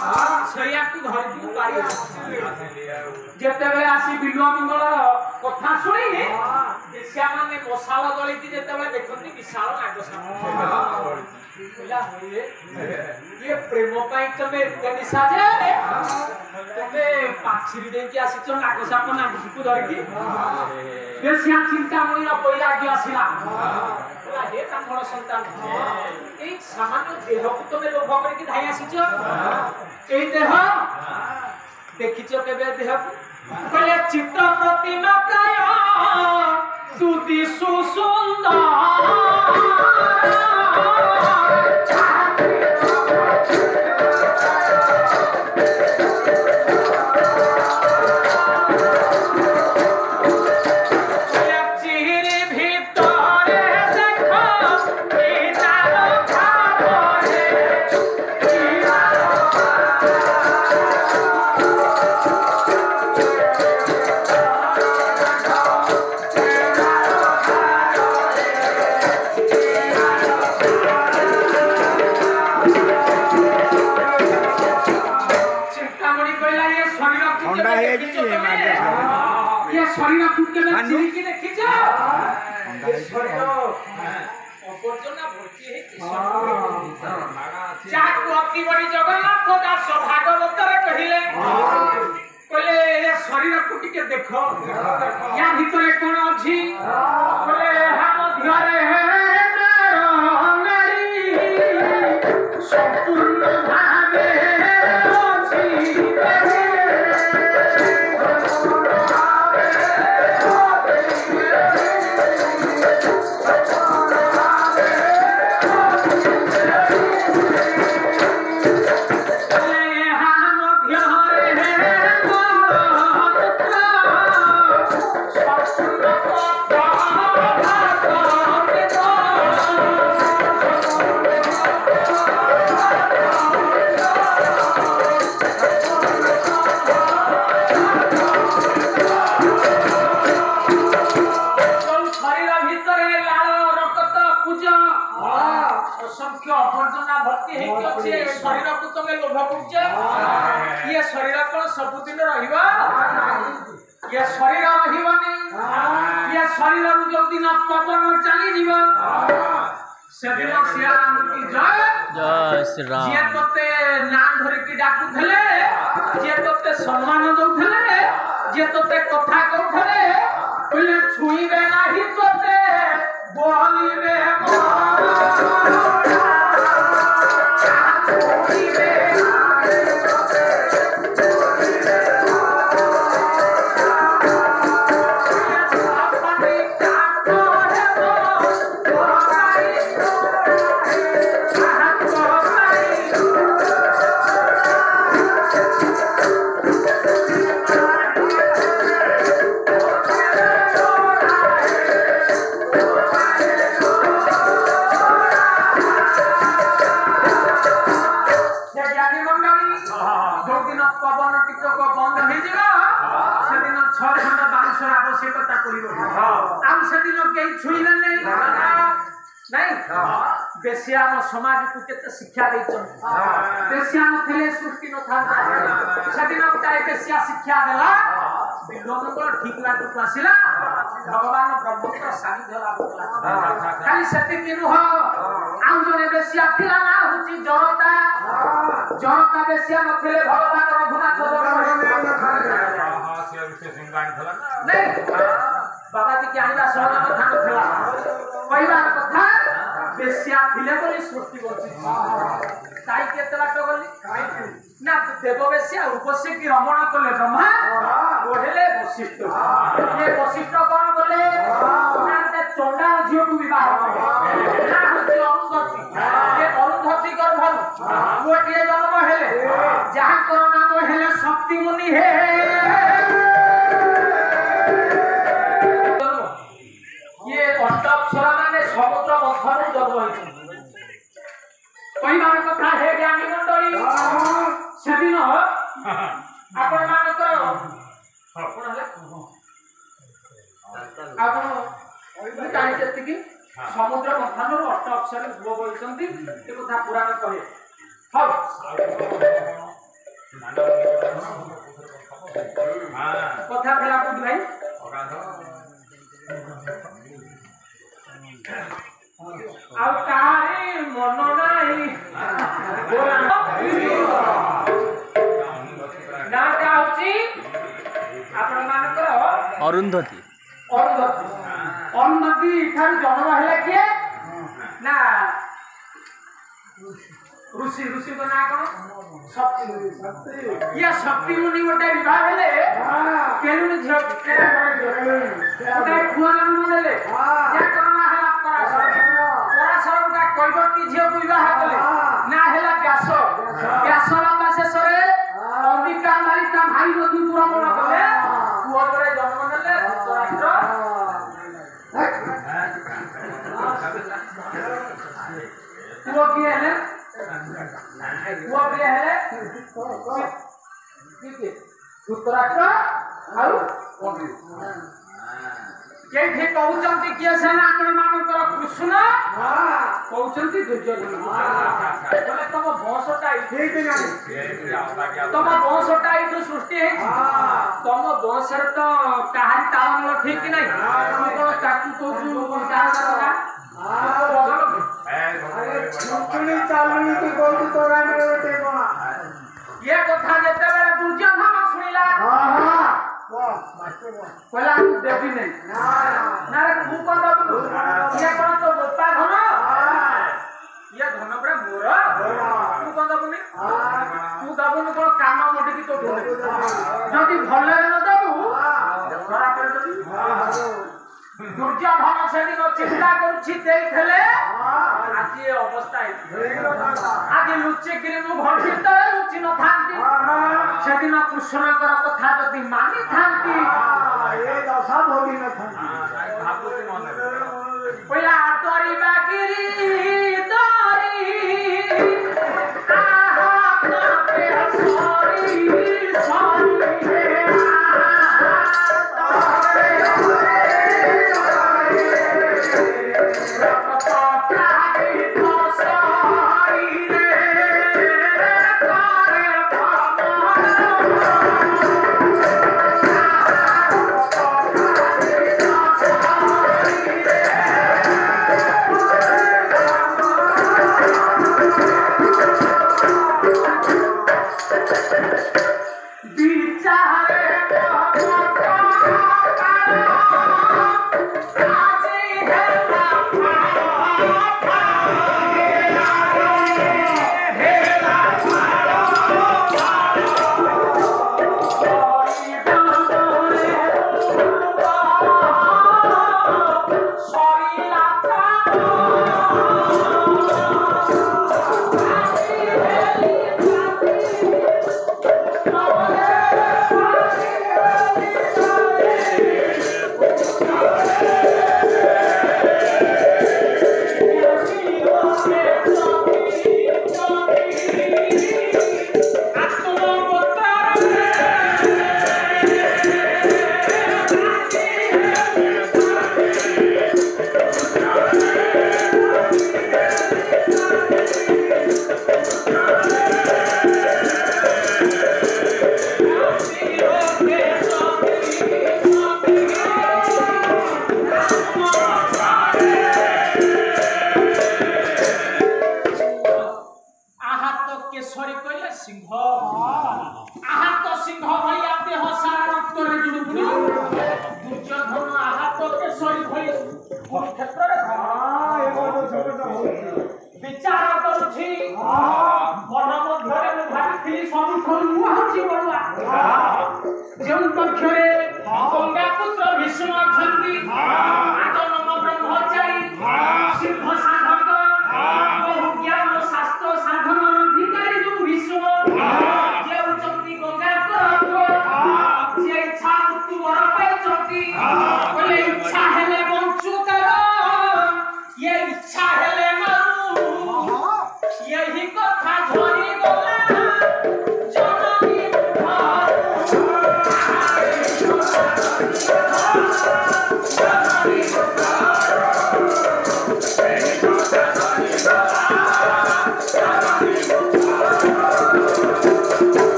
सैया को धर की पारी जेते बेले आसी बिलुआ मंगल कथा सुनी बेसिया माने मसाला गली की जेते बेले देखंती विशाल नागसाप बोला होए ये प्रेम पाई तमे गनिसा जे तमे पाछरी दे की आसी छ नागसाप नागसी को धर की बेसिया चिंता मणि पहिला की आसीला बोला हे तमर संतान ए सामान्य देह को तमे लोभ करके धाई आसी छ ए देह देखिछ केबे देह कहले चित्र प्रतिमा प्राय तू दिसु सुंदर शरीर फुटके में चिरकी देखि जा शरीर अपर्जना भर्ती है चाक अति बड़ी जगन्नाथ दास भागवत रे कहिले कहले ए शरीर फुटके देखो या भीतर कोन अछि कहले हम ध्यारे है नारी संपूर्ण भावे अछि शरीर को तमे लोभ करछ ये शरीर कोन सबुदिन रहिबा ये शरीर रहिबानी ये शरीर रु जो दिन पवन चली जीव सेदिन श्री राम की जय जय श्री राम जे तते नाम धरि की डाकु थले जे तते सम्मान दउ थले जे तते कथा कहू थले कइले छुईबे नाही तते बोलिबे बेसिया समाज को केते शिक्षा दैछन बेसिया नथिले सृष्टि न था सेदिन गोटाए बेसिया शिक्षा देला विलोमंगल ठीक लागु आसिला भगवान ब्रह्मपुत्र सानिध्य लाभ कला खाली सेति किनु हो आउ जने बेसिया थिला ना होची जरता बेसिया नथिले भगवान रघुनाथ नहीं बाबा जी के आनिला सहना कथा नथिला पहिला कथा बेसिया थिले बोली सृष्टि करछि काई केते बात गली ना देव बेसिया उपसे की रमण कले ब्रह्मा ओढेले वशिष्ठ ये वशिष्ठ कोन बोले नाते चंडा झियो को विवाह करे ना होछि अरुंधति ये अरुंधति कर भल गोटिए जन्म हेले जहां कर नाम हेले शक्ति मुनि हे ये अष्टाक्षरा माने समुद्र मथन जन्म होइछ पहिबार कथा हे ज्ञानी मंडली सेदिन आपण मानकर आपण हले आपण ओइ काई जति की समुद्र मथन अष्टाक्षर गुण बोलछंती ए कथा पुराण कहे हौ कथा फेला कोठी भाई आउ कारे मन नाही ना काउची आपण मानकर अरुंधति अरुंधति इठार जन्म हेला किए ना ऋषि ऋषि को ना कोन शक्ति ये शक्ति मुनि गोटे विवाह हेले केलुनी झ गोटे खुआन मुनेले जे करना हेला पराशर गोटे कैवती झियो को विवाह कले ना हेला व्यास व्यास लंबा शेषरे अंबिका मालिका भाई बंधु पूरा मन कले पुओ रे जन्म नेले धृतराष्ट्र पुओ की हेले वो भी है धृतराष्ट्र आउ के थे कहउचंती किए सेना आपण मानकर कृष्ण कहउचंती दुर्योधन बोले तम वंशटा ठीक नहीं तम वंशटा इतो सृष्टि है तम वंशर तो कहानी तालमेल ठीक नहीं तू ताकू तो विचार करना चुनी चालनी की कोई तोरा में बेटे कोना ये कथा जेते बेले दुर्योधन सुनिला कहला देवी नहीं ना रे तू को दबु ये कोन तो गोपा धन ये धन बड़ा मोर तू को दबु नहीं तू दबु न कोन काम मोटी की तो जदी भले न दबु धरा कर दबु दुर्योधन से दिन चिंता करूछि देखले आज ये अवस्था है आज लुचि गिरी मु भंडी तळे लुचि न थांती सेदिन कृष्ण कर कथा जदी मानि थांती ए दशा भोगी न थांती भाबुति मन पहिला तोरी बागिरी तोरी आहा पे सॉरी सॉरी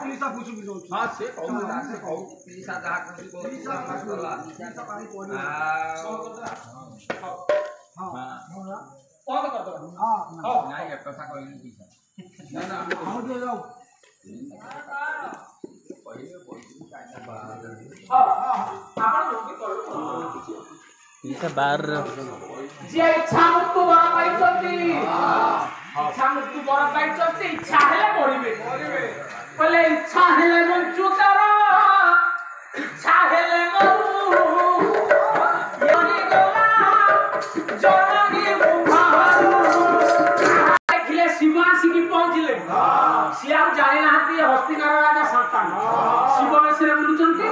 पुलिस पूछ भी दो हां से कहू से कहू पुलिस जहा कहू पुलिस करला हां कौन कर दो हां नहीं एक कथा कहली पीछा ना ना हम दे जाओ पहिले पहिले काटा बाहर हां आपण लोग करू पीछे बाहर जे इच्छा मृत्यु बड़ा पाइछती इच्छा मृत्यु बड़ा पाइछती इच्छा हेले मरिबे कहले इच्छा हेले बंचु तार इच्छा हेले मरु यही गला जननी मुखारू देखिले शिवासी की पहुंचले सिया जाने नाहती हस्तिनार राजा संतान शिव बेसरे बुलुचंती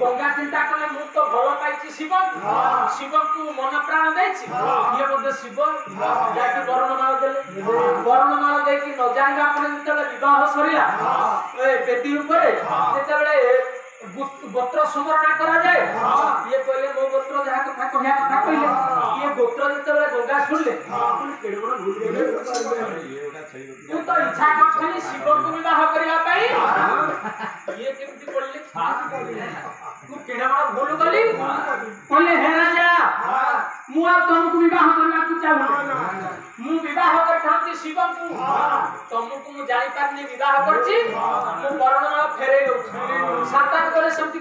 गंगा चिंता कले मु तो भलो पाइछि शिव शिव को मन प्राण देछि ये मध्ये शिव जाके वर्णमाला देले वर्णमाला देकी न जानिबा आपण जतले विवाह सरिया ए बेटी ऊपर जतले गोत्र स्मरण करा जाए ये कहले मो गोत्र जहा कथा कहया कथा कहले ये गोत्र जतले गंगा सुनले केड़ बड़ भूल गेले तू तो इच्छा करथली शिव को विवाह करिया पाई ये केमती बोलले तू केड़ा बड़ भूल गली कहले हे राजा मु आ तुमको विवाह करना को चाहू मु विवाह करथांती शिव को तुमको मु जाई पारनी विवाह करछि मु वर्णमाला फेरे दउ सातान करे समति